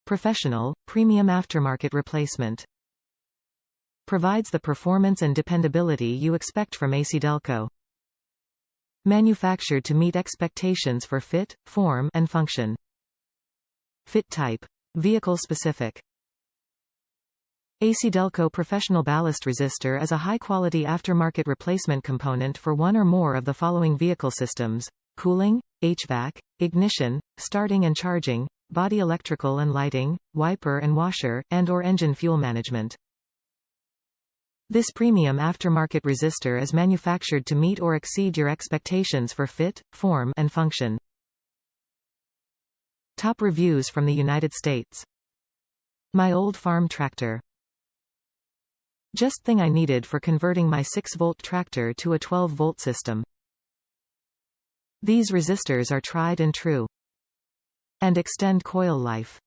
Professional, premium aftermarket replacement. Provides the performance and dependability you expect from ACDelco. Manufactured to meet expectations for fit, form, and function. Fit type. Vehicle specific. ACDelco Professional Ballast Resistor is a high-quality aftermarket replacement component for one or more of the following vehicle systems: cooling, HVAC, ignition, starting and charging, body electrical and lighting, wiper and washer, and/or engine fuel management. This premium aftermarket resistor is manufactured to meet or exceed your expectations for fit, form, and function. Top reviews from the United States. My old farm tractor. Just thing I needed for converting my 6-volt tractor to a 12-volt system. These resistors are tried and true and extend coil life.